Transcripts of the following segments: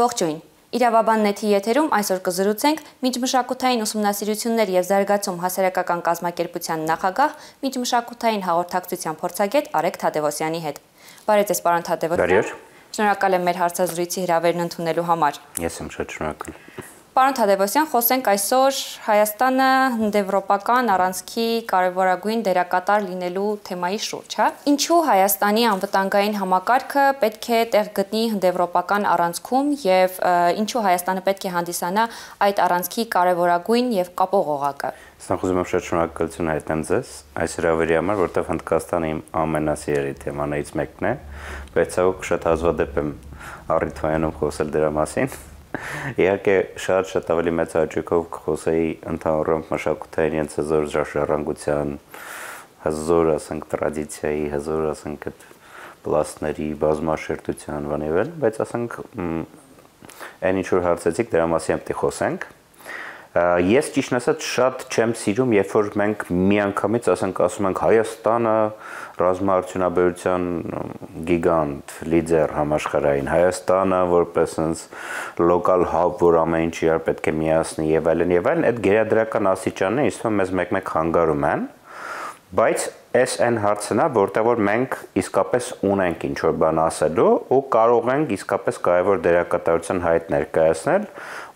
Ողջույն։ Իրավաբան նեթի եթերում այսօր կզրուցենք միջմշակութային ուսումնասիրություններ եւ զարգացում հասարակական կազմակերպության նախագահ միջմշակութային հաղորդակցության փորձագետ Արեգ Թադևոսյանի հետ։ Բարև ձեզ, պարոն Թադևոսյան։ Շնորհակալ եմ մեր հարցազրույցի հրավերն ընդունելու համար։ Ես եմ շատ շնորհակալ։ Պարոն Թադևոսյան, խոսենք այսօր Հայաստանը հնդեվրոպական առանցքի կարևորագույն դերակատար լինելու թեմայի շուրջ, հա։ Ինչու Հայաստանի անվտանգային համակարգը պետք է տեղ գտնի հնդեվրոպական առանցքում եւ ինչու Հայաստանը պետք է հանդիսանա այդ առանցքի կարևորագույն եւ կապող օղակը։ Նախ ուզում եմ շատ շնորհակալություն հայտնել ձեզ այս հրավերի համար, որտեղ Հնդկաստանը իմ ամենասիրելի թեմաներից մեկն է, բայց ցավոք շատ հազվադեպ եմ առիթվայանում խոսել դրա մասին։ Իհարկե շատ ավելի մեծ հաճույքով կխոսեի ընդհանուր մշակութային եւ հզոր ժառանգության, հզոր ասենք տրադիցիայի, հզոր ասենք այդ պլաստների բազմաշերտության բանիվել, բայց ասենք այն ինչ որ հարցեցիք դրա մասին պետք է խոսենք։ Ես ճիշտն ասած շատ չեմ սիրում, երբ որ մենք միանգամից ասում ենք Հայաստանը ռազմաարդյունաբերության գիգանտ, լիդեր համաշխարհային, Հայաստանը որպես լոկալ հաբ, որ ամեն ինչ իրար պետք է միացնի եւ այլն, այդ գերադրական աստիճանները ինձ մեզ մեկ խանգարում են, բայց այս այն հարցն է, որտեղ որ մենք իսկապես ունենք ինչ-որ բան ասելու ու կարող ենք իսկապես կարևոր դերակատարության հայտ ներկայացնել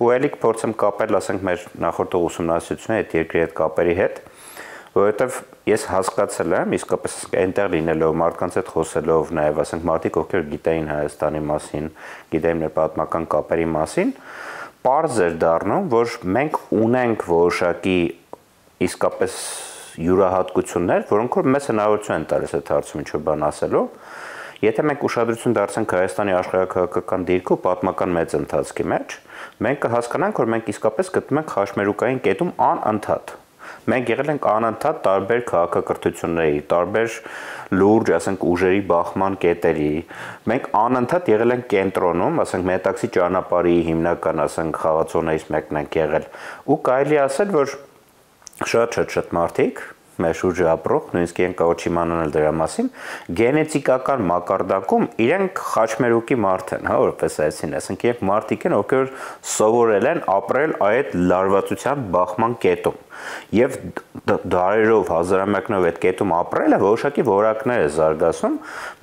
ու ելիք փորձեմ կապել, ասենք, մեր նախորդ ուսումնասիրությունների հետ, երկրի հետ կապերի հետ, որովհետև ես հասկացել եմ, իսկապես այնտեղ լինելով, մարդկանց հետ խոսելով, նաև ասենք մարդիկ, ովքեր գիտեին Հայաստանի մասին, գիտեին մեր պատմական կապերի մասին, պարզ էր դառնում, որ մենք ունենք որոշակի իսկապես յուրահատկություններ, որոնք որ մեծ հնարավորություն են տալիս այդ հարցում ինչ-որ բան ասելու, եթե մենք ուշադրություն դարձնենք Հայաստանի աշխարհաքաղաքական դիրքի ու պատմական մեծ ընթացքի մեջ, մենք կհասկանանք, որ մենք իսկապես գտնվում ենք խաչմերուկային կետում անընդհատ։ Մենք եղել ենք անընդհատ տարբեր քաղաքակրթությունների, տարբեր լուրջ, ասենք, ուժերի բախման կետերի։ Մենք անընդհատ եղել ենք կենտրոնում, ասենք, Մետաքսի ճանապարհի հիմնական, ասենք, խաղացողներից մեկն ենք եղել։ Ու կարելի ասել, որ շատ մարդիկ մեր շուրջը ապրող, նույնիսկ իրենք կարող չիմանան դրա մասին, գենետիկական մակարդակում իրենք խաչմերուկի մարդ են, հա, որպես այսին, ասենք, իրենք մարդիկ են, ովքեր սովորել են ապրել այդ լարվածության բախման կետում։ Եվ դարերով, հազարամյակներով այդ կետում ապրելը որոշակի որակներ է զարգացում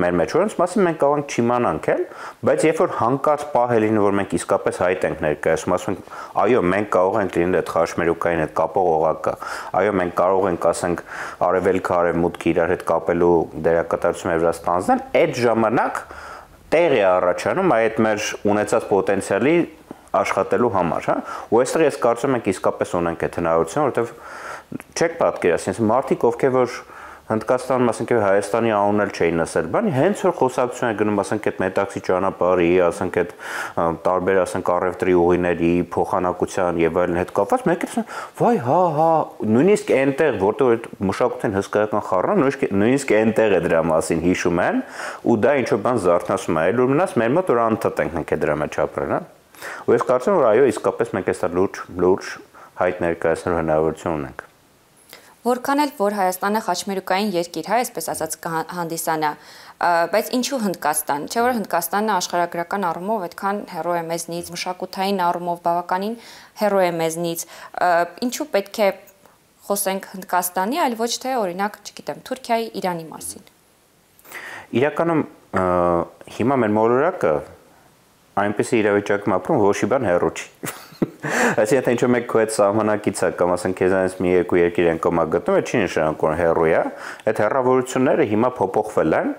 մեր մեջ, որոնց մասին մենք կարող ենք չիմանանք էլ, բայց երբ որ հանկարծ պահ է լինում, որ մենք իսկապես հայտ ենք ներկայացում, ասում ենք, այո, մենք կարող ենք լինել այդ խաչմերուկային այդ կապող օղակը, այո, մենք կարող ենք, ասենք, արևելքը, արևմուտքը իրար հետ կապելու դերակատարություն մեր վրա ստանձնել, այդ ժամանակ տեղ է առաջանում այդ մեր ունեցած պոտենցիալի աշխատելու համար, հա, ու այստեղ ես կարծում եմ իսկապես ունենք այդ հնարավորությունը, որովհետև չեք պատկերացնի, մարդիկ ովքեր որ Հնդկաստանում, ասենք, Հայաստանի անունն էլ չէին ասել, բանի հենց որ խոսակցություն է գնում, ասենք, այդ Մետաքսի ճանապարհի, ասենք, այդ տարբեր, ասենք, առևտրի ուղիների, փոխանակության եւ այլն հետ կապված, մենք ասում, վայ, հա, նույնիսկ այնտեղ, որտեղ այդ մշակութային հսկայական խառնան, նույնիսկ այնտեղ է դրա մասին հիշում են, ու դա ինչ-որ բան զարթնացում է, այլ որ մնաց մեր մոտ որ անընդհատ ենք դրա մեջ ապրել, հա։ Ու ես կարծում եմ, որ այո, իսկապես մենք այստեղ լուրջ հայտ ներկայացնելու հնարավորություն ունենք։ Որքան էլ որ Հայաստանը խաչմերուկային երկիր, հա, այսպես ասած կհանդիսանա, բայց ինչու Հնդկաստան, չէ՞ որ Հնդկաստանը աշխարհագրական առումով այդքան հեռու է մեզնից, մշակութային առումով բավականին հեռու է մեզնից, ինչու պետք է խոսենք Հնդկաստանի, այլ ոչ թե օրինակ, չգիտեմ, Թուրքիայի, Իրանի մասին։ Իրականում հիմա մեր մոլորակը այնպեսի իրավիճակում ապրում, ոչ մի բան հեռու չի։ Այսինքն ինչ-որ մեկ քո այդ սահմանակից է կամ ասենք քեզանից մի երկու երկիր են կոմա գտնում, այդ չի նշանակում որ հեռու է, այդ հեռավորությունները հիմա փոփոխվել են,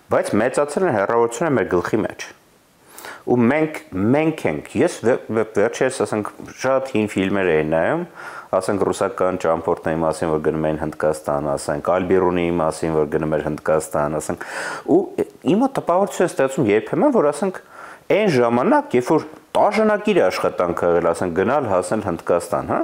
բայց մեծացել են հեռավորությունը մեր գլխի մեջ։ Ու մենք ենք, ես վերջերս ասենք շատ հին ֆիլմեր էի նայում, ասենք ռուսական ճամփորդների մասին, որ գնում էին Հնդկաստան, ասենք Ալբիրունի մասին, որ գնում էր Հնդկաստան, ասենք, ու իմը տպավորություն է ստացվում երբեմն, որ ասենք այն ժամանակ, երբ որ տաժանակիր աշխատանք եղել, ասենք գնալ հասնել Հնդկաստան, հա,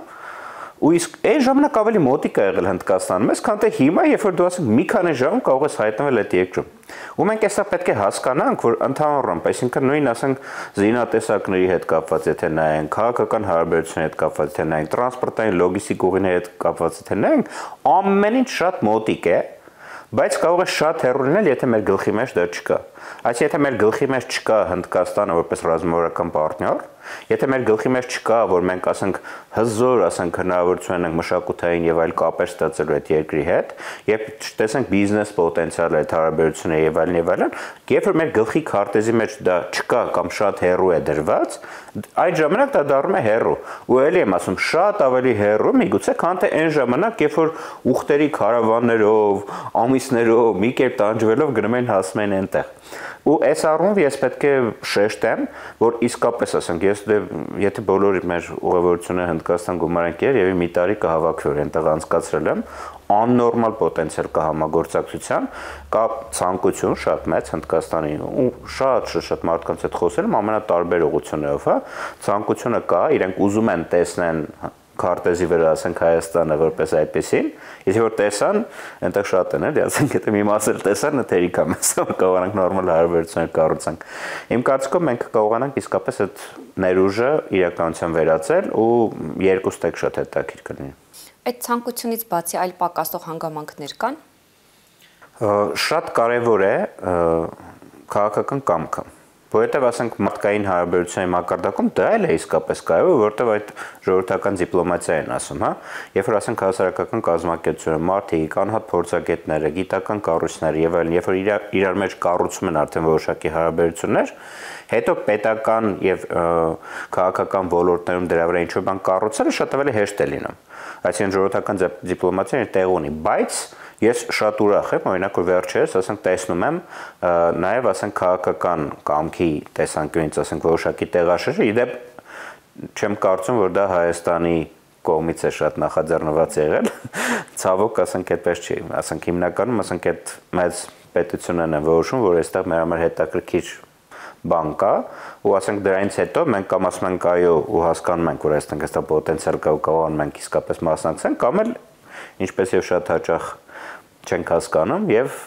ու իսկ այն ժամանակ ավելի մոտիկ է եղել Հնդկաստանը, մեզ քան թե հիմա, երբ որ դու ասենք մի քանի ժամ կարող ես հայտնվել այդ երկրում։ Ու մենք այստեղ պետք է հասկանանք, որ ընդհանրապես, այսինքն նույն ասենք զինատեսակների հետ կապված եթե նայենք, քաղաքական հարաբերությունների հետ կապված եթե նայենք, տրանսպորտային լոգիստիկ ուղիների հետ կապված եթե նայենք, ամեն ինչ շատ մոտիկ է, Բայց կարող է շատ հեռու լինել, եթե մեր գլխի մեջ դա չկա։ Այս եթե մեր գլխի մեջ չկա Հնդկաստանը որպես ռազմավարական պարտներ, եթե մեր գլխի մեջ չկա, որ մենք ասենք հզոր, ասենք հնարավորություն ունենք մշակութային եւ այլ կապեր ստեղծելու այդ երկրի հետ, երբ տեսնենք բիզնես պոտենցիալը, այդ հարաբերությունները եւ այլն, երբ որ մեր գլխի քարտեզի մեջ դա չկա կամ շատ հեռու է դրված, այդ ժամանակ դա դառնում է հեռու։ Ու ելի եմ ասում, շատ ավելի հեռու, միգուցե քան թե այն ժամանակ, երբ որ ուխտերի քարավաններով, ամիսներով, մի կերպ տանջվելով գնում են հասնում են այնտեղ։ Ու այս առումով ես պետք է շեշտեմ, որ իսկապես ասենք, եթե բոլորի մեր ուղևորությունը Հնդկաստան գումարենք եւ մի տարի կհավաքվի, որ այնտեղ անցկացրել եմ, աննորմալ պոտենցիալ կա համագործակցության, կա ցանկություն շատ մեծ Հնդկաստանի ու շատ մարդկանց հետ խոսել եմ ամենատարբեր ուղղություններով, հա, ցանկությունը կա, իրենք ուզում են տեսնեն քարտեզի վրա ասենք Հայաստանը որպես այդպեսին, եթե որ տեսան, այնտեղ շատ են էլի, ասենք եթե մի մասը տեսան, թերիք է մեզ, կարողանանք նորմալ հարաբերություններ կառուցենք։ Իմ կարծիքով մենք կարողանանք իսկապես այդ ներուժը իրականության վերածել ու երկու ստեկ շատ հետաքրքիր կլինի։ Այդ ցանկությունից բացի այլ պակասող հանգամանքներ կան։ Շատ կարևոր է քաղաքական կամքը։ Որովհետև ասենք մարդկային հարաբերությունների մակարդակում դա էլ է իսկապես կարևոր, որովհետև այդ ժողովրդական դիպլոմատիա են ասում, հա, երբ որ ասենք հասարակական կազմակերպությունը, մարդիկ, անհատ փորձագետները, գիտական կառույցները եւ այլն, երբ որ իրար մեջ կառուցում են արդեն որոշակի հարաբերություններ, հետո պետական եւ քաղաքական ոլորտներում դրա վրա ինչ-որ բան կառուցելը շատ ավելի հեշտ է լինում։ Այսինքն ժողովրդական դիպլոմատիան տեղ ունի, բայց ես շատ ուրախ եմ, օրինակ որ վերջերս ասենք տեսնում եմ նաև ասենք քաղաքական կամքի տեսանկյունից ասենք որոշակի տեղաշարժը, իդեպ չեմ կարծում, որ դա Հայաստանի կողմից է շատ նախաձեռնված եղել, ցավոք ասենք այդպես չի, ասենք հիմնականում ասենք այդ մեծ պետություններն են որոշում, որ այստեղ մեր համար հետաքրքիր բան կա, ու ասենք դրանից հետո մենք կամ ասում ենք այո ու հասկանում ենք, որ այստեղ այստեղ պոտենցիալ կա ու կարողանում ենք իսկապես մասնակցենք, կամ էլ ինչպես եւ շատ հաճախ չենք հասկանում եւ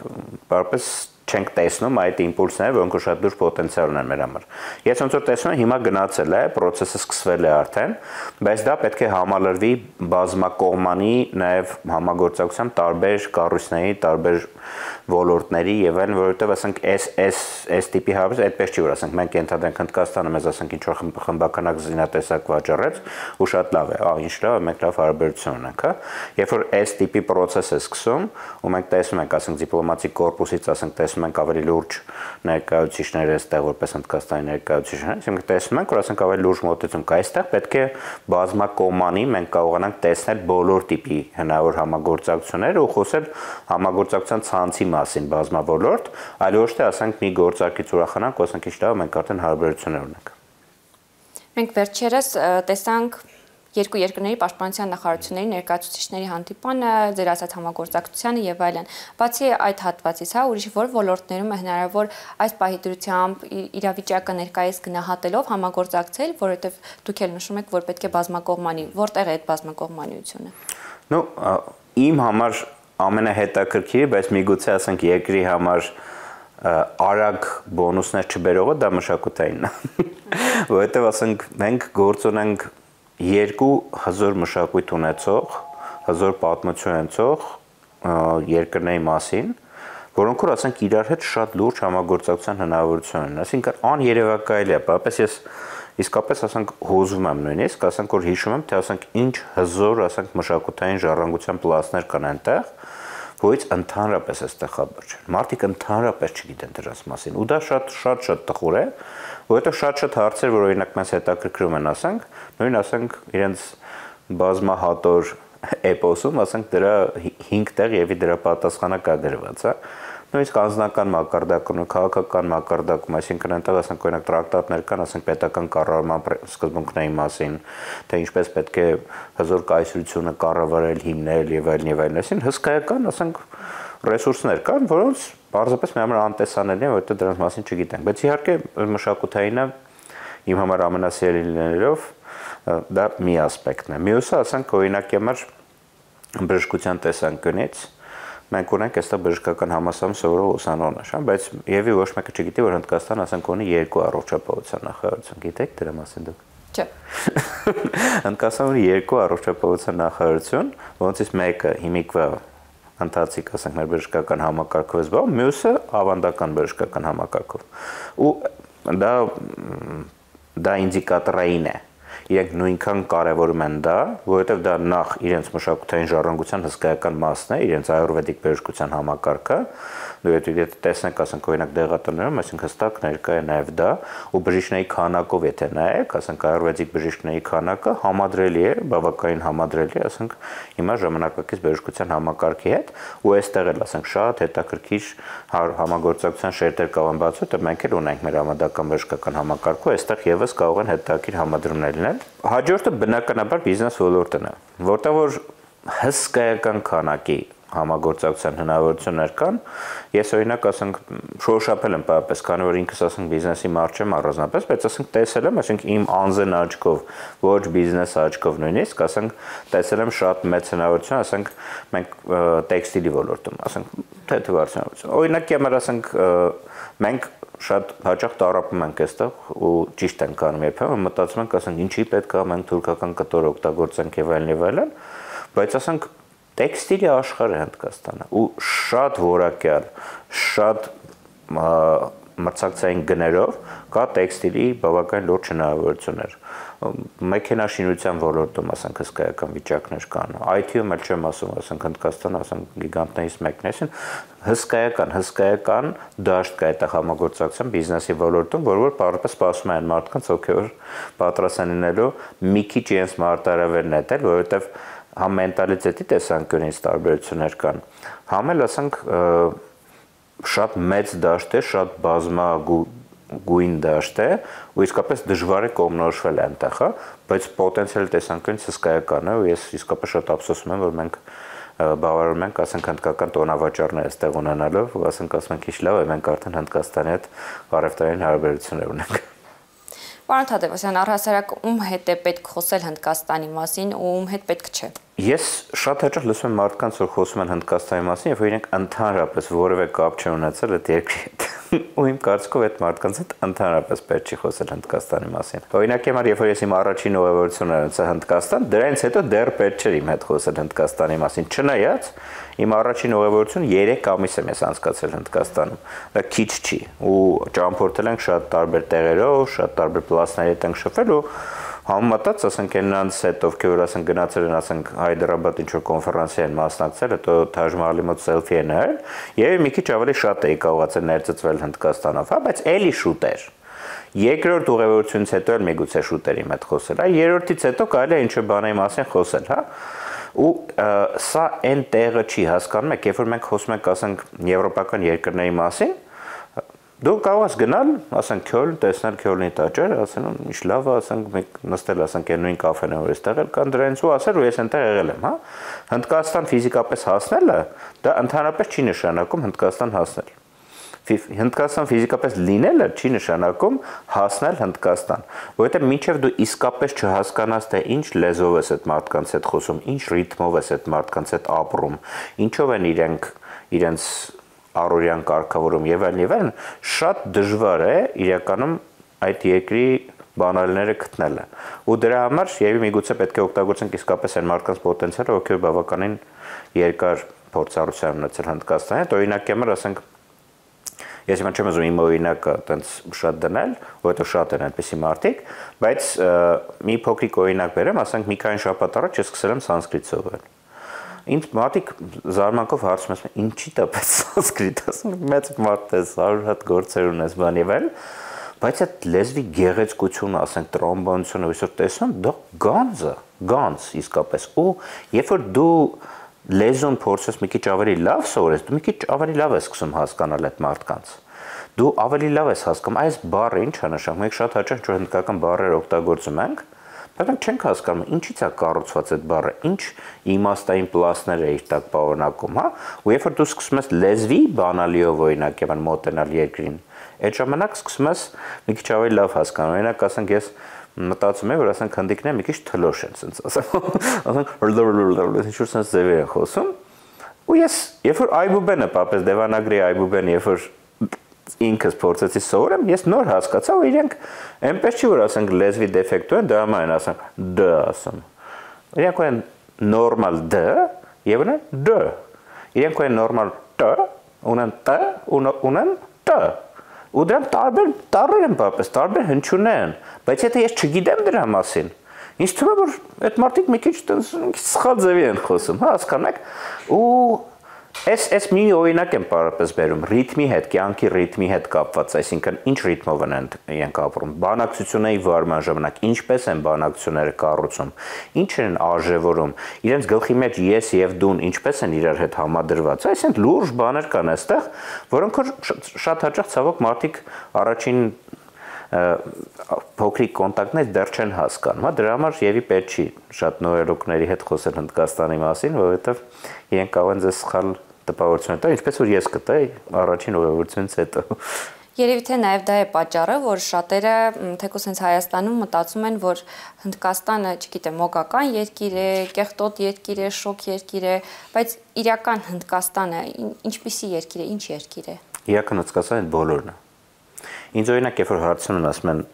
բարպես չենք տեսնում այդ իմպուլսները, որոնք շատ դուրս պոտենցիալ ունեն մեր համար։ Ես ոնց որ տեսնում եմ, հիմա գնացել է, process-ը սկսվել է արդեն, բայց դա պետք է համալրվի բազմակողմանի նաև համագործակցությամբ տարբեր կառույցների, տարբեր ոլորտների եւ այլն, որովհետեւ ասենք այս տիպի հարաբերություն այդպես չի, որ ասենք մենք ենթադրենք Հնդկաստանը մեզ ասենք ինչ որ խմբականակ զինատեսակ վաճառեց ու շատ լավ է, ինչ լավ է, մենք լավ հարաբերություն ունենք, հա։ Երբ որ այս տիպի process է սկսում ու մենք տեսնում ենք, ասենք դիպլոմատիկ կորպուսից ասենք տեսնում ենք ավելի լուրջ ներկայացուցիչներ այստեղ որպես Հնդկաստանի ներկայացուցիչներ, մենք տեսնում ենք, որ ասենք ավելի լուրջ մոտեցում կա այստեղ, պետք է բազմակողմանի մենք կարողանանք տեսնել բոլոր տիպի հնարավոր համագործակցությունները ու խոսել համագործակցության ցանցի մասին բազմավորորդ, այլ ոչ թե ասենք մի գործարքից ուրախանանք, ասենք ինչ լավ, մենք արդեն հարաբերություններ ունենք։ Մենք վերջերս տեսանք երկու երկրների պաշտպանության նախարարությունների ներկայացուցիչների հանդիպանը, ձեր ասած համագործակցությանը եւ այլն։ Բացի այդ հատվածից, հա, ուրիշ որ ոլորտներում է հնարավոր այս պահի դրությամբ իրավիճակը ներկայիս գնահատելով համագործակցել, որովհետեւ դուք էլ նշում եք, որ պետք է բազմակողմանի, որտեղ է այդ բազմակողմանիությունը։ Ну, իմ համար ամենահետաքրքիրը, բայց միգուցե ասենք երկրի համար արագ բոնուսներ չբերողը դա մշակութայինն է։ Որովհետեւ ասենք մենք գործ ունենք երկու հզոր մշակույթ ունեցող, հզոր պատմություն ունեցող երկրների մասին, որոնք որ ասենք իրար հետ շատ լուրջ համագործակցության հնարավորություն ունեն։ Այսինքն աներևակայելի է, բայց ես իսկապես ասենք հուզվում եմ նույնիսկ, ասենք որ հիշում եմ, թե ասենք ինչ հզոր ասենք մշակութային ժառանգության պլասներ կան այնտեղ, որից ընդհանրապես այստեղ խաբեր չեն։ Մարդիկ ընդհանրապես չգիտեն դրանց մասին, ու դա շատ տխուր է, որովհետև շատ հարցեր, որ օրինակ մեզ հետաքրքրում են, ասենք, նույն ասենք իրենց բազմահատոր էպոսում, ասենք դրա 5 տեղ եւ դրա պատասխանը կա գրված, հա։ Նույնիսկ անձնական մակարդակում, քաղաքական մակարդակում, այսինքն այնտեղ ասենք օրինակ տրակտատներ կան, ասենք պետական կառավարման սկզբունքների մասին, թե ինչպես պետք է հզոր կայսրությունը կառավարել, հիմնել եւ այլն, այսինքն հսկայական, ասենք ռեսուրսներ կան, որոնց բարձրապես մեր համար անտեսանելի է, որովհետեւ դրանց մասին չգիտենք, բայց իհարկե մշակութայինը իմ համար ամենասիրելիներով դա մի ասպեկտն է։ Մյուսը, ասենք օրինակի համար բժշկության տեսանկյունից մենք ունենք այստեղ բժշկական համալսարանում սովորող ուսանողներ, հա, բայց եւի ոչ մեկը չգիտի, որ Հնդկաստանը ասենք ունի 2 առողջապահության նախարարություն, գիտեք դրա մասին դուք։ Չէ։ Հնդկաստանը ունի 2 առողջապահության նախարարություն, որոնցից մեկը հիմիկվա ընթացիկ, ասենք, մեր բժշկական համակարգով ես զբաղվում, մյուսը ավանդական բժշկական համակարգով։ Ու դա ինդիկատորային է։ Իրենք նույնքան կարևորում են դա, որովհետև դա նախ իրենց մշակութային ժառանգության հսկայական մասն է, իրենց այուրվեդիկ բժշկության համակարգը։ Դու եթե տեսնեք, ասենք, օրինակ դեղատներում, այսինքն հստակ ներկա է նաև դա, ու բժիշկների քանակով եթե նայեք, ասենք, այուրվեդիկ բժիշկների քանակը համադրելի է, բավականին համադրելի է, ասենք, հիմա ժամանակակից բժշկության համակարգի հետ, ու այստեղ էլ, ասենք, շատ հետաքրքիր համագործակցության շերտեր կարող են բացվել, դա մենք էլ ունենք մեր համադական բժշկական համակարգում, այստեղ եւս կարող են հետաքրքիր համադրումներ լինել։ Հաջորդը բնականաբար բիզնես ոլորտն է, որտեղ որ հսկայական քանակի համագործակցության հնարավորություններ կան։ Ես օրինակ ասենք շոշափել եմ պարզապես, քանի որ ինքս ասենք բիզնեսի մարդ չեմ առանձնապես, բայց ասենք տեսել եմ, ասենք իմ անձն աչքով, ոչ բիզնես աչքով նույնիսկ, ասենք տեսել եմ շատ մեծ հնարավորություն, ասենք մենք տեքստիլի ոլորտում, ասենք թեթևարդյունություն։ Օրինակի համար ասենք մենք շատ հաճախ տարապում ենք այստեղ ու ճիշտ ենք անում երբեմն մտածում ենք, ասենք ինչի պետք է մենք թուրքական կտոր օգտագործենք եւ այլն, բայց ասենք տեքստիլի աշխարհը Հնդկաստանը ու շատ որակյալ, շատ մրցակցային գներով կա տեքստիլի բավական լուրջ հնարավորություններ։ Մեքենաշինության ոլորտում, ասենք, հսկայական վիճակներ կան։ IT-ում էլ չեմ ասում, ասենք Հնդկաստանը, ասենք գիգանտներից մեկն է, հսկայական դաշտ կա այդտեղ համագործակցության բիզնեսի ոլորտում, որ պարզապես սպասում են մարդկանց, ովքեր պատրաստ են լինելու մի քիչ իրենց մարտահրավեր նետել, որովհետև համ մենտալիտետի տեսանկյունից տարբերություններ կան, համ էլ ասենք շատ մեծ դաշտ է, շատ բազմագույն դաշտ է, ու իսկապես դժվար է կողմնորոշվել այնտեղ, բայց պոտենցիալ տեսանկյունից հսկայական է, ու ես իսկապես շատ ափսոսում եմ, որ մենք բավարարում ենք, ասենք հնդկական տոնավաճառներ այստեղ ունենալով, ու ասենք ասում ենք ինչ լավ է, մենք արդեն Հնդկաստանի հետ առևտրային հարաբերություններ ունենք։ Պարոն Թադևոսյան, առհասարակ ում հետ է պետք խոսել Հնդկաստանի մասին ու ում հետ պետք չէ։ Ես շատ հաճախ լսում եմ մարդկանց, որ խոսում են Հնդկաստանի մասին, եւ որ իրենք ընդհանրապես որևէ կապ չեն ունեցել այդ երկրի հետ։ Ու իմ կարծիքով այդ մարդկանց հետ ընդհանրապես պետք չի խոսել Հնդկաստանի մասին։ Օրինակի համար, երբ որ ես իմ առաջին ուղևորությունն ունեցա Հնդկաստան, դրանից հետո դեռ պետք չէր իմ հետ խոսել Հնդկաստանի մասին, չնայած իմ առաջին ուղևորությունը 3 ամիս եմ ես անցկացրել Հնդկաստանում։ Դա քիչ չի, ու ճամփորդել ենք շատ տարբեր տեղերով, շատ տարբեր պլասների հետ ենք շփվել ու համեմատած, ասենք, նրանց հետ, ովքեր ասենք գնացել են, ասենք, Հայդրաբադ ինչ-որ կոնֆերանսի են մասնակցել, հետո Թաջ Մահալի մոտ սելֆի են արել, եւ մի քիչ ավելի շատ էի կարողացել ներծծվել Հնդկաստանով, հա, բայց էլի շուտ էր։ Երկրորդ ուղևորությունից հետո էլ միգուցե շուտերի հետ խոսել, հա, երրորդից հետո կարելի է ինչ-որ բաների մասին խոսել, հա։ Ու սա այն տեղը չի, հասկանում եք, երբ որ մենք խոսում ենք, ասենք, եվրոպական երկրների մասին, դու կարող ես գնալ, ասենք Քյոլն, տեսնել Քյոլնի տաճարը, ասեն ինչ լավ է, ասենք մենք նստել, ասենք այն նույն կաֆեն որ էստեղ էլ կան դրանից ու ասել, որ ես այնտեղ եղել եմ, հա։ Հնդկաստան ֆիզիկապես հասնելը դա ընդհանրապես չի նշանակում Հնդկաստան հասնել։ Հնդկաստան ֆիզիկապես լինելը չի նշանակում հասնել Հնդկաստան, որովհետև մինչև դու իսկապես չհասկանաս, թե ինչ լեզվով ես այդ մարդկանց հետ խոսում, ինչ ռիթմով ես այդ մարդկանց հետ ապրում, ինչով են իրենց առօրյան կարգավորում եւ այլն, շատ դժվար է իրականում այդ երկրի բանալիները գտնելը։ Ու դրա համար եւի միգուցե պետք է օգտագործենք իսկապես այն մարդկանց պոտենցիալը, ովքեր բավականին երկար փորձառություն ունեցել Հնդկաստանի հետ, օրինակի համար ասենք ես չեմ ուզում իմ օրինակը այտենց շատ դնել, որովհետեւ շատ են այդպիսի մարդիկ, բայց մի փոքրիկ օրինակ բերեմ, ասենք մի քանի շաբաթ առաջ ես սկսել եմ սանսկրիտ սովորել։ Ինձ մարդիկ զարմանքով հարցում են, ինչի՞ տապես սանսկրիտ, ասում մեծ մարդ ես, 100 հատ գործեր ունես, բան եւ այլն, բայց այդ լեզվի գեղեցկությունը, ասենք տրոմբոնությունը, այսօր տեսնում, դա գանձ իսկապես, ու երբ որ դու լեզուն փորձես մի քիչ ավելի լավ սովորես, դու մի քիչ ավելի լավ ես սկսում հասկանալ այդ մարդկանց։ Դու ավելի լավ ես հասկանում, այս բառը ինչ է նշանակում, մենք շատ հաճախ ինչ-որ հնդկական բառեր օգտագործում ենք, բայց մենք չենք հասկանում, ինչից է կառուցված այդ բառը, ինչ իմաստային պլասներ է իր տակ պարունակում, հա, ու երբ որ դու սկսում ես լեզվի բանալիով օրինակ եւ մոտենալ երկրին, այդ ժամանակ սկսում ես մի քիչ ավելի լավ հասկանալ, օրինակ ասենք ես մտածում եմ, որ ասենք հնդիկները մի քիչ թլոշ են, ասենք ինչ-որ sense ձևեր են խոսում, ու ես երբ որ այբուբենը, պարզապես Դևանագրի այբուբենը, երբ որ ինքս փորձեցի սովորեմ, ես նոր հասկացա, որ իրենք այնպես չի, որ ասենք լեզվի դեֆեկտ են, դրա համար են ասենք դ ասում։ Իրենք ունեն նորմալ դ եւ ունեն դ։ իրենք ունեն նորմալ տ, ունեն տ, ունեն տ։ Ու դրանք տարբեր են պապես, տարբեր հնչյուններ են, բայց եթե ես չգիտեմ դրա մասին, ինձ թվում է, որ այդ մարդիկ մի քիչ սխալ ձևի են խոսում, հա, հասկանու եք, ու Այս մի օրինակ եմ պարզապես բերում, ռիթմի հետ, կյանքի ռիթմի հետ կապված, այսինքն ինչ ռիթմով են իրենք ապրում, բանակցությունների վարման ժամանակ, ինչպես են բանակցությունները կառուցում, ինչ են արժևորում, իրենց գլխի մեջ ես եւ դուն ինչպես են իրար հետ համադրված, այսինքն լուրջ բաներ կան այստեղ, որոնք շատ հաճախ ցավոք մարդիկ առաջին փոքրիկ կոնտակտներից դեռ չեն հասկանում, հա, դրա համար եւի պետք չի շատ նորերոկների հետ խոսել Հնդկաստանի մասին, որովհետեւ իրենք կարող են ձեզ սխալ տպավորություն տալ, ինչպես որ ես կտայի առաջին ուղևորությունից հետո։ Երևի թե նաև դա է պատճառը, որ շատերը թեկուզ հենց Հայաստանում մտածում են, որ Հնդկաստանը, չգիտեմ, մոգական երկիր է, կեղտոտ երկիր է, շոկ երկիր է, բայց իրական Հնդկաստանը ինչպիսի երկիր է, ինչ երկիր է։ Իրական Հնդկաստանը այդ բոլորն է։ Ինձ օրինակ երբ որ հարցնում են, ասում են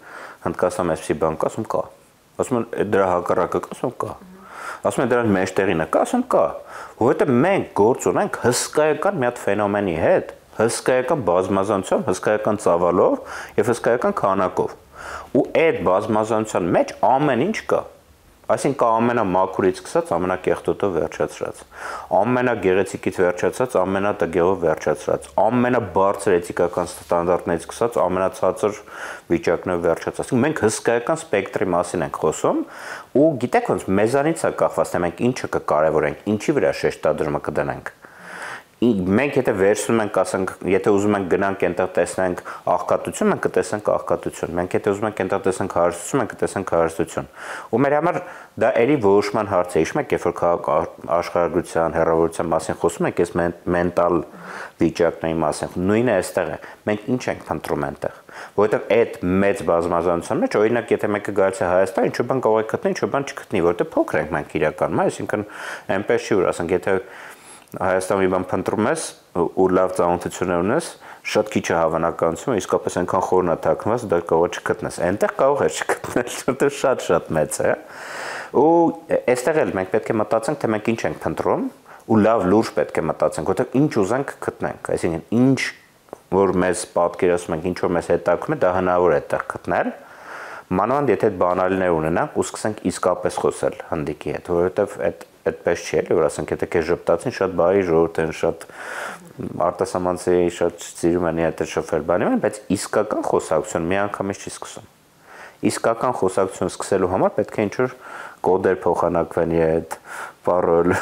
Հնդկաստանում այսպիսի բան կա, ասում կա։ Ասում են դրա հակառակը կա, ասում կա։ Ասում են դրան մեջտեղին է կա, ասում կա։ Որովհետև մենք գործ ունենք հսկայական մի հատ ֆենոմենի հետ, հսկայական բազմազանությամբ, հսկայական ծավալով եւ հսկայական քանակով։ Ու այդ բազմազանության մեջ ամեն ինչ կա։ Այսինքն կա ամենամաքուրից սկսած ամենակեղտոտով վերջացրած, ամենագեղեցիկից վերջացած ամենատգեղով վերջացրած, ամենաբարձր էթիկական ստանդարտներից սկսած ամենացածր վիճակներով վերջացած։ Մենք հսկայական սպեկտրի մասին ենք խոսում ու գիտեք ոնց մեզանից է կախված, թե մենք ինչը կկարևորենք, ինչի վրա շեշտադրումը կդնենք։ Մենք եթե վերցնում ենք, ասենք, եթե ուզում ենք գնանք այնտեղ տեսնենք աղքատություն, մենք կտեսնենք աղքատություն։ Մենք եթե ուզում ենք այնտեղ տեսնենք հարստություն, մենք կտեսնենք հարստություն։ Ու մեր համար դա էլի որոշման հարց է։ Հիշում եք, երբ որ աշխարհագրության, հեռավորության մասին խոսում ենք, այս մենտալ վիճակների մասին, նույնը այստեղ է։ Մենք ինչ ենք փնտրում այնտեղ։ Որովհետև այդ մեծ բազմազանության մեջ, օրինակ, եթե մեկը գալիս է Հայաստան, ինչ բան կարող է գտնի, ինչ բան չգտնի, որովհետև փոքր ենք մենք իրականում, այսինքն այնպես չի, որ ասենք, եթե Հայաստան մի բան փնտրում ես ու լավ ծանոթություններ ունես, շատ քիչ է հավանականություն, իսկապես այնքան խորն է թաքնված, դա կարող է չգտնես։ Այնտեղ կարող է չգտնել, որտեղ շատ մեծ է։ Ու այստեղ էլ մենք պետք է մտածենք, թե մենք ինչ ենք փնտրում, ու լավ լուրջ պետք է մտածենք, որտեղ ինչ ուզենք գտնենք, այսինքն ինչ որ մեզ պատկերացնում ենք, ինչ որ մեզ հետաքրքրում է, դա հնարավոր է այդտեղ գտնել։ Մանավանդ եթե այդ բանալիներ ունենանք ու սկսենք իսկապես խոսել հնդիկի հետ, որովհետև այդպես չի էլի, որ ասենք, եթե քեզ ժպտացին, շատ բարի ժողովուրդ են, շատ արտասահմանցի, շատ սիրում են հետ շփվել բանի, բայց իսկական խոսակցություն մի անգամից չի սկսում։ Իսկական խոսակցություն սկսելու համար պետք է ինչ-որ կոդեր փոխանակվեն այդ parol,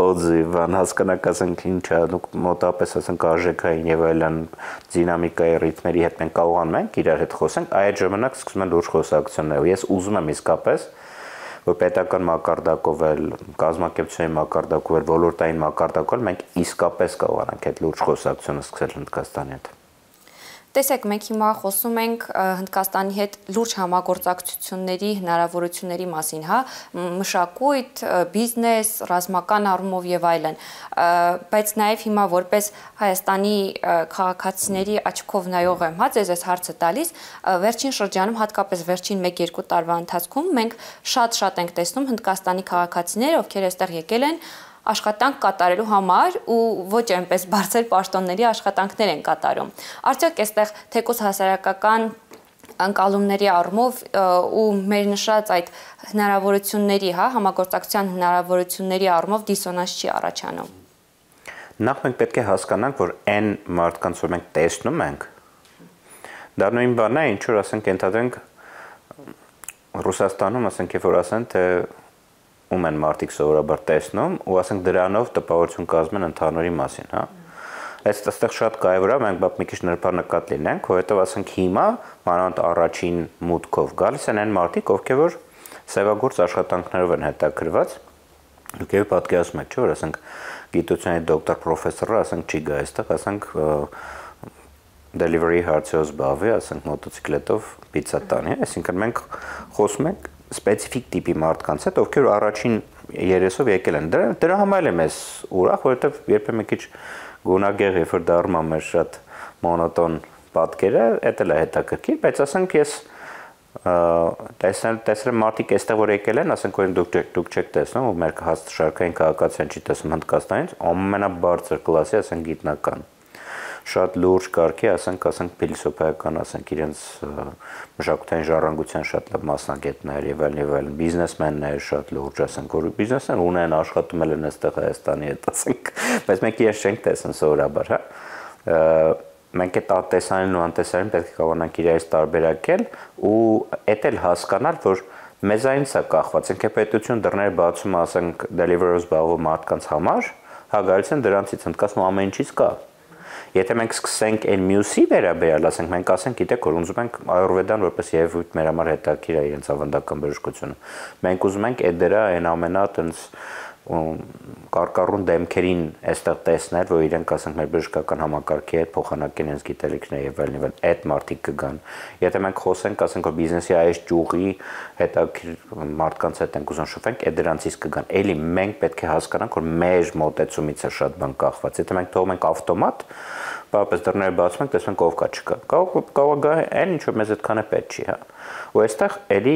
օձի, բան հասկանաք, ասենք, ինչ է, մոտապես ասենք արժեքային եւ այլն դինամիկայի ռիթմերի հետ մենք կարողանում ենք իրար հետ խոսենք, այդ ժամանակ սկսում են լուրջ խոսակցություններ։ Ես ուզում եմ իսկապես որ պետական մակարդակով էլ, կազմակերպությունների մակարդակով էլ, ոլորտային մակարդակով էլ մենք իսկապես կարողանանք այդ լուրջ խոսակցությունը սկսել Հնդկաստանի հետ։ Տեսեք, մենք հիմա խոսում ենք Հնդկաստանի հետ լուրջ համագործակցությունների հնարավորությունների մասին, հա, մշակույթ, բիզնես, ռազմական առումով եւ այլն, բայց նաեւ հիմա որպես Հայաստանի քաղաքացիների աչքով նայող եմ, հա, ձեզ այս հարցը տալիս, վերջին շրջանում, հատկապես վերջին 1-2 տարվա ընթացքում մենք շատ ենք տեսնում Հնդկաստանի քաղաքացիներ, ովքեր այստեղ եկել են աշխատանք կատարելու համար ու ոչ այնպես բարձր պաշտոնների աշխատանքներ են կատարում։ Արդյոք այստեղ թեկուզ հասարակական անկալումների առումով ու մեր նշած այդ հնարավորությունների, հա, համագործակցության հնարավորությունների առումով դիսոնանս չի առաջանում։ Նախ մենք պետք է հասկանանք, որ այն մարդկանց, որ մենք տեսնում ենք, դա նույն բանն է, ինչ որ ասենք ենթադրենք Ռուսաստանում, ասենք, երբ որ ասեն, թե ում են մարդիկ սովորաբար տեսնում ու ասենք դրանով տպավորություն կազմեն ընդհանուրի մասին, հա։ Այստեղ շատ կարևոր է մենք մի քիչ նրբանկատ լինենք, որովհետև ասենք հիմա մանավանդ առաջին մուտքով գալիս են այն մարդիկ, ովքեր որ սևագործ աշխատանքներով են հետաքրված։ Դուք եւ պատկերացնում եք, չէ՞, որ ասենք գիտությունների դոկտոր պրոֆեսորը ասենք չի գա այստեղ, ասենք delivery հարցերով զբաղվի, ասենք մոտոցիկլետով պիցցա տանի, այսինքն մենք խոսում ենք սպეციფიկ տիպի մարդկանց հետ, ովքեր առաջին երեսով եկել են։ Դրա համար եմ ես ուրախ, որովհետև երբեմն քիչ գունագեղ երբ որ դառնում է շատ մոնոտոն պատկերը, դա էլ է հետաքրքիր, բայց ասենք ես տեսնել մարդիկ այստեղ որ եկել են, ասենք որ դուք չեք տեսնում, ու մեր շարքային քաղաքացիան չի տեսնում Հնդկաստանից, ամենաբարձր կլասի, ասենք գիտնական, շատ լուրջ կարգի, ասենք փիլիսոփայական, ասենք իրենց մշակութային ժառանգության շատ լավ մասնագետներ եւ այլն, բիզնեսմեններ շատ լուրջ, ասենք որ բիզնեսներ ունեն, աշխատում են այստեղ Հայաստանի հետ, ասենք, բայց մենք իրենց չենք տեսնում սովորաբար, հա։ Մենք այդ տեսանին ու անտեսանին պետք է կարողանանք իրարից տարբերակել ու էդ էլ հասկանալ, որ մեզանից է կախված, ինքը պետություն դռներ բացում, ասենք deliverers բաղով մարդկանց համար, հա գալիս են դրանցից Հնդկաստանում ամեն ինչից կա։ Եթե մենք սկսենք այն մյուսի վերաբերյալ, ասենք մենք ասենք, գիտեք, որ ուզում ենք Ayurvedan որպես երևույթ մեր համար հետաքրքիր է իրենց ավանդական բժշկությունը։ Մենք ուզում ենք այդ դրա այն ամենա տենց կարկառուն դեմքերին այստեղ տեսնել, որ իրենք ասենք մեր բժշկական համակարգի հետ փոխանակեն իրենց գիտելիքները եւ այլն, այդ մարդիկ կգան։ Եթե մենք խոսենք, ասենք որ բիզնեսի այս ճյուղի հետաքրքիր մարդկանց հետ ենք ուզում շփվենք, այդ դրանցից կգան։ Էլի մենք պետք է հասկանանք, որ մեր մոտեցումից է շատ բան կախված։ Եթե մենք թողում ենք ավտոմատ, բավապես դռները բացում ենք, տեսնում ենք ով կա չկա։ Կարող գա այն ինչ որ մեզ այդքան է պետք չի, հա։ Ու այստեղ էլի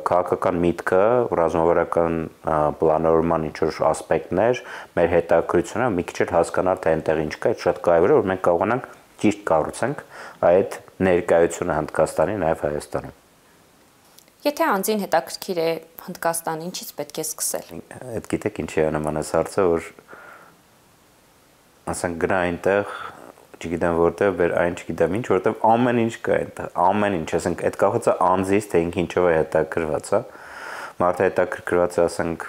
քաղաքական միտքը, ռազմավարական պլանավորման ինչ-որ ասպեկտներ, մեր հետաքրքրությունը մի քիչ էլ հասկանալ թե այնտեղ ինչ կա, այդ շատ կարևոր է, որ մենք կարողանանք ճիշտ կառուցենք այդ ներկայությունը Հնդկաստանի, նաև Հայաստանում։ Եթե անձին հետաքրքիր է Հնդկաստան, ինչից պետք է սկսել։ Այդ գիտեք ինչի է նմանես հարցը, որ ասենք գնա այնտեղ չգիտեմ որտեղ, բեր այն չգիտեմ ինչ, որտեղ ամեն ինչ կա այնտեղ, ամեն ինչ, ասենք այդ կախված է անձից, թե ինքը ինչով է հետաքրքրված, հա։ Մարդը հետաքրքրված է, ասենք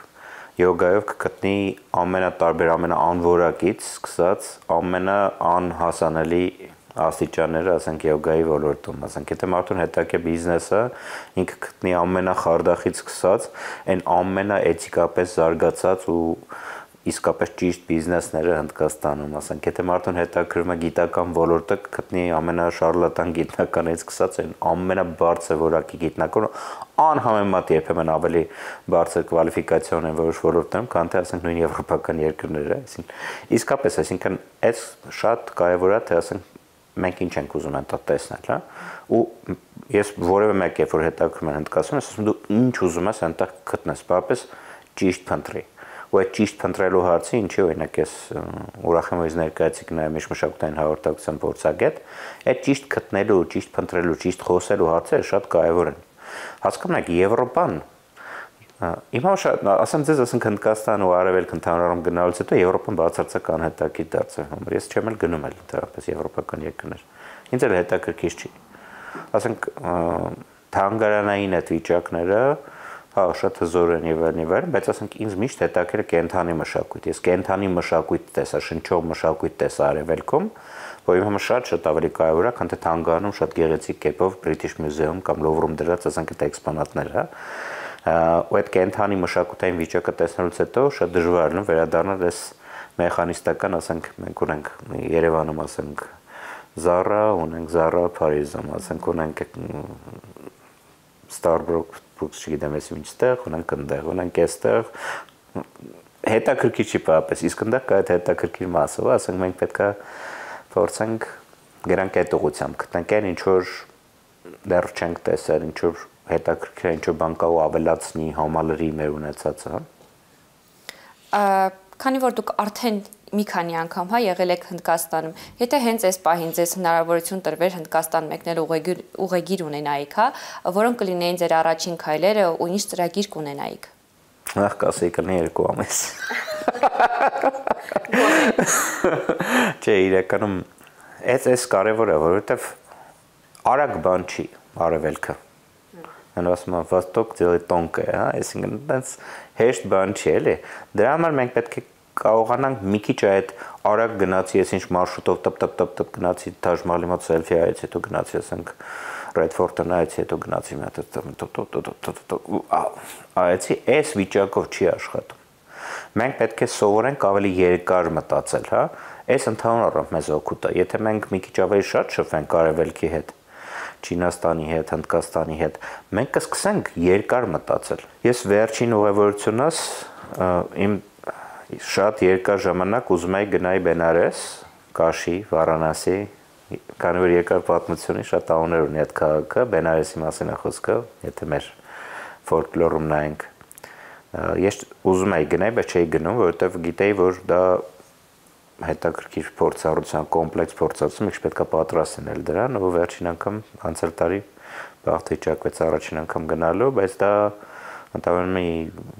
յոգայով կգտնի ամենատարբեր, ամենաանվորակից սկսած, ամենաանհասանելի աստիճանները, ասենք յոգայի ոլորտում, ասենք եթե մարդուն հետաքրքիր բիզնեսը, ինքը կգտնի ամենախարդախից սկսած, այն ամենաէթիկապես զարգացած ու իսկապես ճիշտ բիզնեսները Հնդկաստանում, ասենք, եթե մարդուն հետաքրքրում է գիտական ոլորտը, կգտնի ամենաշարլատան գիտնականից սկսած այն ամենաբարձր որակի գիտնականը, անհամեմատ երբեմն ավելի բարձր կվալիֆիկացիոն են որոշ ոլորտներում, քան թե ասենք նույն եվրոպական երկրները, իսկապես, այսինքն այս շատ կարևոր է, թե ասենք մենք ինչ ենք ուզում այնտեղ տեսնել, հա։ Ու ես որևէ մեկ երբ որ հետաքրքրում եմ Հնդկաստանում, ասում դու ինչ ուզում ես այնտեղ գտնես, բավապես ճիշտ փնտրի։ Ու այդ ճիշտ փնտրելու հարցը ինչի օրինակ ես ուրախ եմ որ ներկայացիք նայեմ իմ մշակութային հաղորդակցության փորձագետ, այդ ճիշտ գտնելու, ճիշտ փնտրելու, ճիշտ խոսելու հարցերը շատ կարևոր են։ Հասկանում եք Եվրոպան Հիմա ասեմ ձեզ, ասենք Հնդկաստան ու Արևելք ընդհանրորեն գնալուց հետո Եվրոպան բացարձակ անհետաքրքիր դարձավ։ Ես չեմ էլ գնում էլ դեռպես եվրոպական երկրներ։ Ինձ էլ հետաքրքիր չի։ Ասենք թանգարանային այդ վիճակները, հա, շատ հզոր են եւ այլն, բայց ասենք ինձ միշտ հետաքրքիր է կենթանի մշակույթ։ Ես կենթանի մշակույթ տեսա, շնչող մշակույթ տեսա Արևելքում, որ իմ համար շատ ավելի կարևոր է, քան թե թանգարանում շատ գեղեցիկ կերպով British Museum կամ Louvre-ում դրած, ասենք այդ էքսպոնատները, հա։ Ու այդ կենթանի մշակութային վիճակը տեսնելուց հետո շատ դժվար է վերադառնալ այս մեխանիստական, ասենք մենք ունենք Երևանում, ասենք Zara, ունենք Zara Փարիզում, ասենք ունենք Starbucks, չգիտեմ ես ինչտեղ, ունենք այնտեղ, ունենք այստեղ, հետաքրքիր չի պարապես, իսկ այնտեղ կա այդ հետաքրքիր մասը, ասենք մենք պետք է փորձենք գրանք այդ ուղղությամբ գտնենք այն ինչ որ դեռ չենք տեսել, ինչ որ հետաքրքիր ինչ որ բան կա ու ավելացնի համալրի մեր ունեցածը։ Քանի որ դուք արդեն մի քանի անգամ հա եղել եք Հնդկաստանում, եթե հենց այս պահին ձեզ հնարավորություն տրվեր Հնդկաստան մեկնել ուղեգիր ունենայիք, հա, որոնք կլինեին ձեր առաջին քայլերը ու ինչ ծրագիր կունենայիք։ Ահ, կասեի կլինի 2 ամիս։ Չէ, իրականում այս կարևոր է, որովհետև արագ բան չի Արևելքը։ Ասում եմ Վոստոկ դեպի տոնկը, հա, այսինքն այնպես հեշտ բան չի, էլի։ Դրա համար մենք պետք է կարողանանք մի քիչ այդ արագ գնացի, ես ինչ մարշրուտով տպ գնացի Taj Mahal-ի մոտ սելֆի արեցի, հետո գնացի, ասենք Red Fort-ը նայեցի, հետո գնացի մի հատ այցի, այս վիճակով չի աշխատում։ Մենք պետք է սովորենք ավելի երկար մտածել, հա։ Այս ընդհանրապես մեզ օգուտ է։ Եթե մենք մի քիչ ավելի շատ շփվենք Արևելքի հետ, Չինաստանի հետ, Հնդկաստանի հետ, մենք կսկսենք երկար մտածել։ Ես վերջին ուղևորությունս իմ շատ երկար ժամանակ ուզում եի գնայի Բենարես, Կաշի, Վարանասի, քանի որ երկար պատմությունի շատ անուններ ունի այդ քաղաքը, Բենարեսի մասին է խոսքը, եթե մեր ֆոլկլորում նայենք։ Ես ուզում էի գնալ, բայց չէի գնում, որովհետև գիտեի, որ դա հետաքրքիր փորձառության կոմպլեքս փորձառություն, ինչ պետք է պատրաստ լինել դրան, ու վերջին անգամ անցյալ տարի բախտ վիճակվեց առաջին անգամ գնալու, բայց դա ընդհանրապես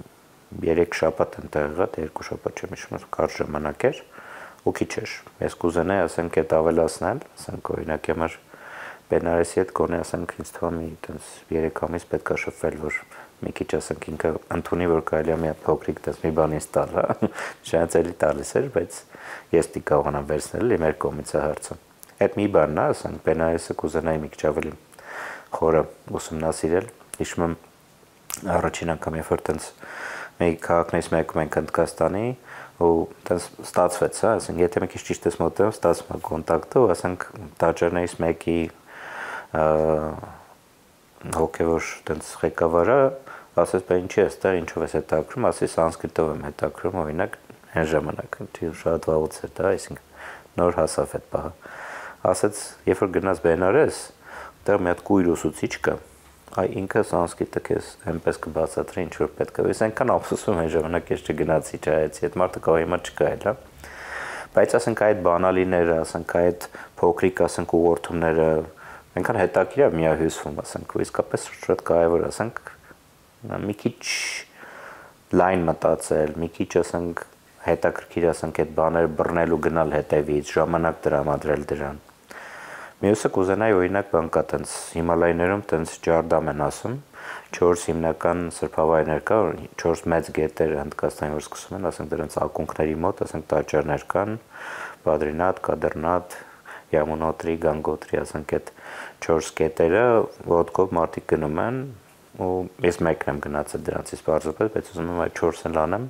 3 շաբաթ ընդ եղա, 2 շաբաթ չեմ հիշում, կարճ ժամանակ էր, ու քիչ էր։ Ես կուզենայի, ասենք, այդ ավելացնել, ասենք, օրինակ համար Բենարեսի հետ գոնե, ասենք, ինձ թվում է այտենց 3 ամիս պետք է շփվել, որ մի քիչ, ասենք, ինքը ընդունի, որ կարելի է մի փոքրիկ դες մի բան ինձ տալ, հա։ Շատ էլի տալիս էր, բայց ես դի կարողանամ վերցնել իմ կողմից է հարցը։ Այդ մի բանն է, ասենք, Բենարեսը կուզենայի մի քիչ ավելի խորը ուսումնասիրել։ Հիշում եմ առաջին անգամ երբ որ տենց մի քաղաքներից մեկում ենք Հնդկաստանի ու տենց ստացվեց, հա, ասենք, եթե մի քիչ ճիշտ ես մոտենում, ստացվում է կոնտակտը, ու ասենք տաճարներից մեկի հոգևոր տենց ղեկավարը ասեց, բա ինչի ես դա, ինչով ես հետաքրում, ասի սանսկրիտով եմ հետաքրում, օրինակ այն ժամանակ շատ վաղուց էր դա, այսինքն նոր հասավ այդ բանը։ Ասեց, երբ որ գնաց Բենարես, դեռ մի հատ կույր ուսուցիչ կա, այ ինքը սանսկրիտը քեզ այնպես կբացատրի, ինչ որ պետք է։ Ես այնքան ափսոսում այն ժամանակ ես չգնացի, չայեցի, այդ մարդը կարող հիմա չկա էլ, հա։ Բայց ասենք այդ բանալիները, ասենք այդ փոքրիկ, ասենք ուղղորդումները, այնքան հետաքրքիր է միահյուսվում, ասենք, ու իսկապես շատ կարևոր, ասենք, մի քիչ լայն մտածել, մի քիչ, ասենք, հետաքրքիր, ասենք, այդ բաները բռնել ու գնալ հետևից, ժամանակ տրամադրել դրան։ Մյուսը կուզենայի օրինակ բան կա, տենց Հիմալայներում տենց ջարդամ են ասում, 4 հիմնական սրբավայրներ կա, 4 մեծ գետեր Հնդկաստանի որ սկսում են, ասենք դրանց ակունքների մոտ, ասենք տաճարներ կան, Բադրինաթ, Կադրնաթ, Յամունոտրի, Գանգոտրի, ասենք այդ 4 գետերը ոտքով մարդիկ գնում են, ու ես մեկն եմ գնացել դրանցից բարձրապես, բայց ուզում եմ այդ 4-ն լանեմ,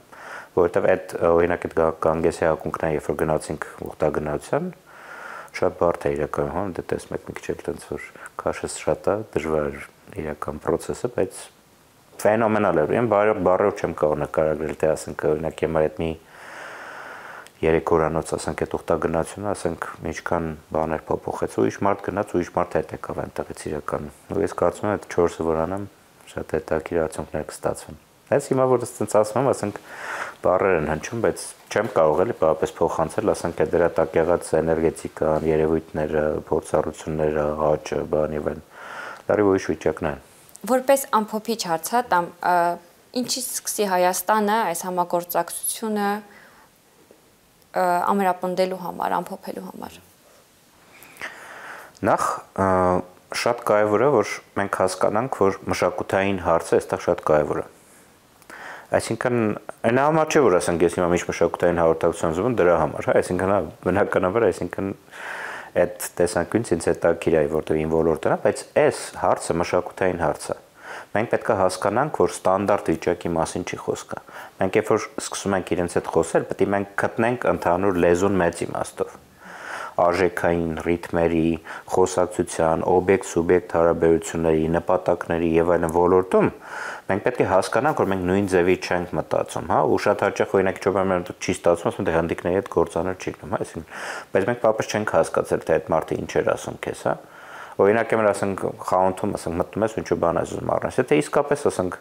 որովհետև այդ օրինակ այդ Գանգեսի ակունքները երբ որ գնացինք ուխտագնացության, շատ բարդ է իրականում, դե տեսնում եք մի քիչ էլ տենց որ քաշես շատ է, դժվար իրական process-ը, բայց ֆենոմենալ է։ Եմ բարով չեմ կարող նկարագրել, թե ասենք օրինակ հիմա այդ մի 3 օրանոց ասենք այդ ուխտագնացությունը, ասենք ինչքան բաներ փոփոխեց, ուրիշ մարդ գնաց, ուրիշ մարդ հետ եկավ այնտեղից իրականում։ Ու ես կարծում եմ այդ 4-ը որ անեմ, շատ հետաքրքիր արդյունքներ կստացվեն։ Այս հիմա որ ասենց ասում եմ, ասենք բառեր են հնչում, բայց չեմ կարող էլի բավապես փոխանցել, ասենք այդ դրա տակ եղած էներգետիկան, երևույթները, փորձառությունները, աճը, բան եւ այլն։ Լարի ուրիշ վիճակն է։ Որպես ամփոփիչ հարցը, տամ ինչից սկսի Հայաստանը այս համագործակցությունը ամրապնդելու համար, ամփոփելու համար։ Նախ շատ կարևոր է, որ մենք հասկանանք, որ մշակութային հարցը այստեղ շատ կարևոր է։ Այսինքն այն համար չէ որ ասենք ես հիմա միշտ մշակութային հաղորդակցություն զում դրա համար, հա, այսինքն բնականաբար, այսինքն այդ տեսանկյունից ինձ հետաքրքիր է որտեղ իմ ոլորտն է, բայց այս հարցը մշակութային հարց է։ Մենք պետք է հասկանանք, որ ստանդարտ վիճակի մասին չի խոսքը։ Մենք երբ որ սկսում ենք իրենց հետ խոսել, պետք է մենք գտնենք ընդհանուր լեզուն մեծ իմաստով։ Արժեքային ռիթմերի, խոսակցության, օբյեկտ-սուբյեկտ հարաբերությունների, նպատակների եւ այլն ոլորտում մենք պետք է հասկանանք, որ մենք նույն ձևի չենք մտածում, հա, ու շատ հաճախ օրինակ ճոբամերն չի ստացվում, ասում թե հանդիկների հետ գործանալ չի գնում, հա, այսինքն, բայց մենք պապս չենք հասկացել, թե այդ մարդը ինչ էր ասում քեզ, հա։ Օրինակ եմ ասենք խանութում, ասենք մտնում ես ինչ-որ բան ես ուզում առնես, եթե իսկապես ասենք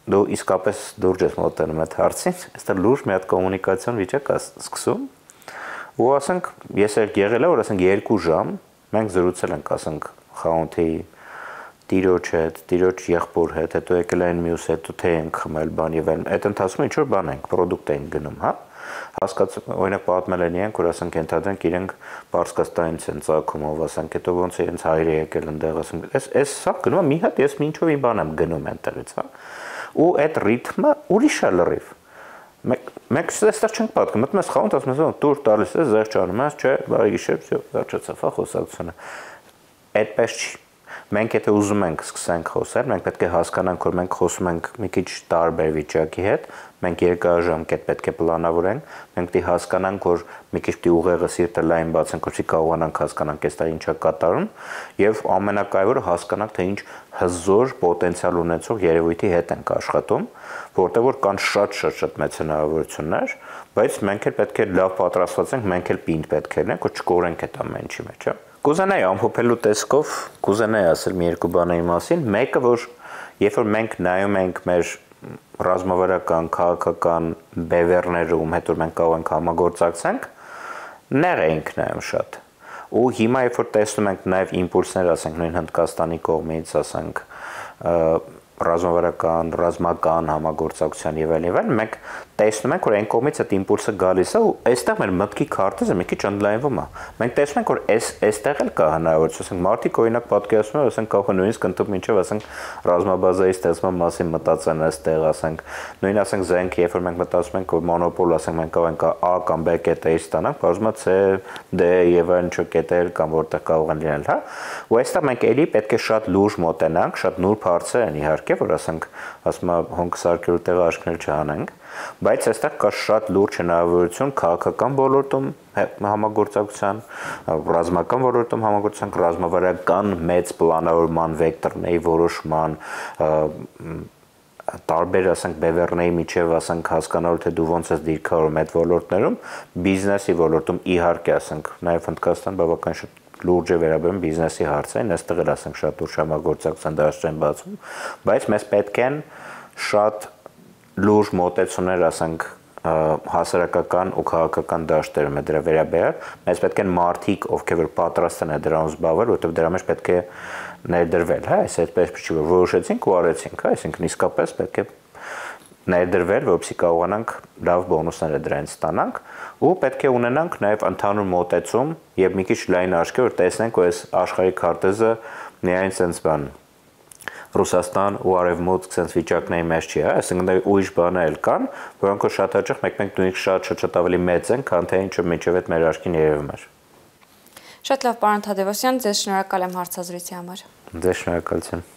դու իսկապես դուրջ ես մոտենում այդ հարցին, այստեղ լուրջ մի հատ կոմունիկացիոն վիճակ է սկսում, ու ասենք ես եղել է որ ասենք 2 ժամ մենք զրուցել ենք ասենք խանութի տիրոջ հետ, տիրոջ եղբոր հետ, հետո եկել են մյուս հետո թե ենք խմել բան եւ այլն, այդ ընթացքում ինչ որ բան ենք, պրոդուկտ ենք գնում, հա։ Հասկացում, օրինակ պատմել են իրենք, որ ասենք ենթադրենք իրենք Պարսկաստանից են ծագում, ով ասենք հետո ոնց է իրենց հայրը եկել ընդեղ, ասենք այս սա գնում է մի հատ ես ինչով մի բան եմ գնում այնտեղից, հա։ Ու այդ ռիթմը ուրիշ է լրիվ։ Մենք այստեղ չենք պատկում, մտնում ես խանութ, ասում ես տուր տալիս ես, զեղ չանում ես, չէ, բարի գիշեր, всё, վերջացավ, հա, խոսակցությունը։ Այդպես չի։ Մենք եթե ուզում ենք սկսենք խոսել, մենք պետք է հասկանանք, որ մենք խոսում ենք մի քիչ տարբեր վիճակի հետ, մենք երկարաժամկետ պետք է պլանավորենք, մենք պետք է հասկանանք, որ մի քիչ պետք է ուղեղը սիրտը լայն բացենք, որպեսզի կարողանանք հասկանանք այս դա ինչա կատարում, եւ ամենակարևորը հասկանանք, թե ինչ հզոր պոտենցիալ ունեցող երևույթի հետ ենք աշխատում, որտեղ որ կան շատ մեծ հնարավորություններ, բայց մենք էլ պետք է լավ պատրաստված ենք, մենք էլ պինդ պետք է լինենք, որ չկորենք այդ ամեն ինչի մեջ, հա։ Կուզենայի ամփոփելու տեսքով, կուզենայի ասել մի երկու բաների մասին, մեկը որ երբ որ մենք նայում ենք մեր ռազմավարական, քաղաքական բևեռներում, հետո մենք կարող ենք համագործակցենք, ներ ենք նայում շատ։ Ու հիմա երբ որ տեսնում ենք նաև իմպուլսներ, ասենք նույն Հնդկաստանի կողմից, ասենք ռազմավարական, ռազմական համագործակցության եւ այլն, մենք տեսնում ենք, որ այն կողմից այդ իմպուլսը գալիս է ու այստեղ մեր մտքի քարտեզը մի քիչ ընդլայնվում է։ Մենք տեսնում ենք, որ այստեղ էլ կա հնարավորություն, ասենք մարդիկ օրինակ պատկերացնում են, ասենք կարող է նույնիսկ ընդդեմ մինչև ասենք ռազմաբազայի ստեղծման մասին մտածեն այստեղ, ասենք նույն ասենք զենք, երբ որ մենք մտածում ենք, որ մոնոպոլ, ասենք մենք կարող ենք A կամ B կետեր ստանանք, բազմա C, D եւ այլն կետեր կամ որտեղ կարող են լինել, հա։ Ու այստեղ մենք էլի պետք է շատ լուրջ մոտենանք, շատ նուրբ հարցեր են իհարկե, որ ասենք ասում եմ հոնք սարքելու տեղ աշկներ չանենք, բայց այստեղ կա շատ լուրջ հնարավորություն քաղաքական ոլորտում համագործակցության, ռազմական ոլորտում համագործակցության, ռազմավարական մեծ պլանավորման վեկտորների որոշման, տարբեր ասենք բևեռների միջև ասենք հասկանալու թե դու ոնց ես դիրքավորում այդ ոլորտներում, բիզնեսի ոլորտում իհարկե ասենք նաև Հնդկաստան բավական շատ լուրջ է վերաբերում բիզնեսի հարցերին, այստեղ էլ ասենք շատ լուրջ համագործակցության դաշտեր են բացում, բայց մեզ պետք են շատ լուրջ մոտեցումներ, ասենք հասարակական ու քաղաքական դաշտերում է դրա վերաբերյալ, մեզ պետք են մարդիկ, ովքեր որ պատրաստ են դրանով զբաղվել, որովհետև դրա մեջ պետք է ներդրվել, հա, այս այդպես չի որ որոշեցինք ու արեցինք, հա, այսինքն իսկապես պետք է ներդրվել, որպեսզի կարողանանք լավ բոնուսներ դրանից ստանանք ու պետք է ունենանք նաև ընդհանուր մոտեցում եւ մի քիչ լայն աչքեր, որ տեսնենք, որ այս աշխարհի քարտեզը միայն sense բան Ռուսաստան ու Արևմուտք sense վիճակների մեջ չի, հա, այսինքն ուրիշ բաներ էլ կան, որոնք որ շատ հաճախ մեկ-մեկ նույնիսկ շատ ավելի մեծ են, քան թե ինչը միջև այդ մեր աչքին երևում էր։ Շատ լավ, պարոն Թադևոսյան, ձեզ շնորհակալ եմ հարցազրույցի համար։ Ձեզ շնորհակալություն։